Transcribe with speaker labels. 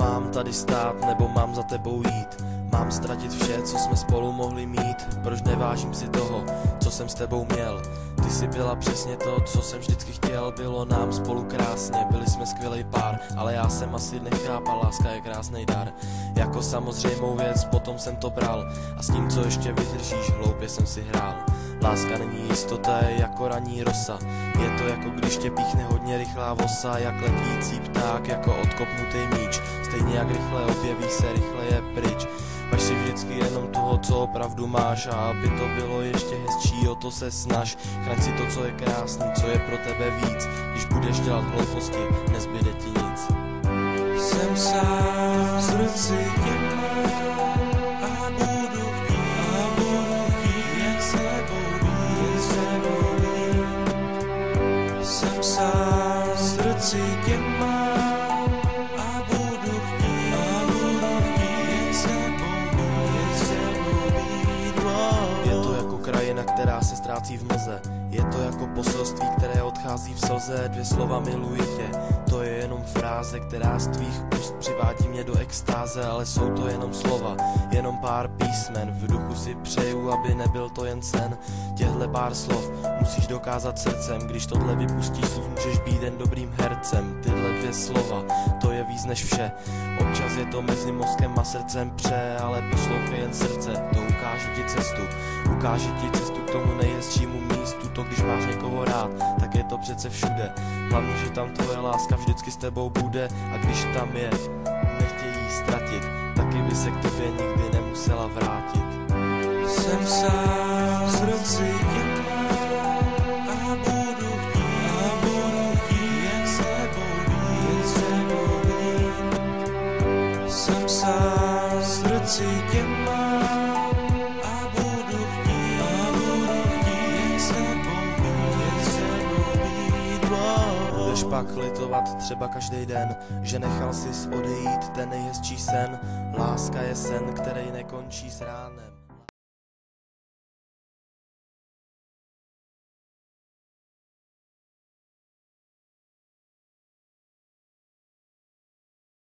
Speaker 1: Mám tady stát, nebo mám za tebou jít? Mám ztratit vše, co jsme spolu mohli mít? Proč nevážím si toho, co jsem s tebou měl? Ty jsi byla přesně to, co jsem vždycky chtěl. Bylo nám spolu krásně, byli jsme skvělý pár, ale já jsem asi nechápal, láska je krásný dar. Jako samozřejmou věc, potom jsem to bral a s tím, co ještě vydržíš, hloupě jsem si hrál. Láska není jistota, je jako ranní rosa. Je to jako když tě píchne hodně rychlá vosa, jak letící pták, jako odkopnutý míč. Stejně jak rychle objeví se, rychle je pryč. Vaš si vždycky jenom toho, co opravdu máš, a aby to bylo ještě hezčí, o to se snaž. Chraň si to, co je krásný, co je pro tebe víc. Když budeš dělat hlouposti, nezbyde ti nic.
Speaker 2: Jsem sám, v srdci tě mám a budu chtít, jen s tebou být. Jsem sám, v srdci tě mám a budu chtít, jen s tebou být.
Speaker 1: Je to jako krajina, která se ztrácí v mlze. Je to jako poselství, které odchází v slze. 2 slova miluji tě, to je jenom fráze, která z tvých úst přivádí mě do extáze. Ale jsou to jenom slova, jenom pár písmen. V duchu si přeju, aby nebyl to jen sen. Těhle pár slov musíš dokázat srdcem. Když tohle vypustíš, můžeš být jen dobrým hercem. Tyhle 2 slova, to je víc než vše. Občas je to mezi mozkem a srdcem pře, ale poslouchej jen srdce, to ukáže ti cestu. Ukáže ti cestu k tomu nejhezčímu místu. To když máš někoho rád, tak je to přece všude. Hlavně, že tam tvoje láska vždycky s tebou bude. A když tam je, nechtějí ji ztratit, taky by se k tobě nikdy nemusela vrátit.
Speaker 2: Jsem sám, v srdci tě mám a budu chtít, jen s tebou být. Jsem sám, v srdci tě mám a budu chtít, jen s tebou být.
Speaker 1: Budeš pak litovat třeba každý den, že nechal sis odejít ten nejhezčí sen. Láska je sen, který nekončí s ránem.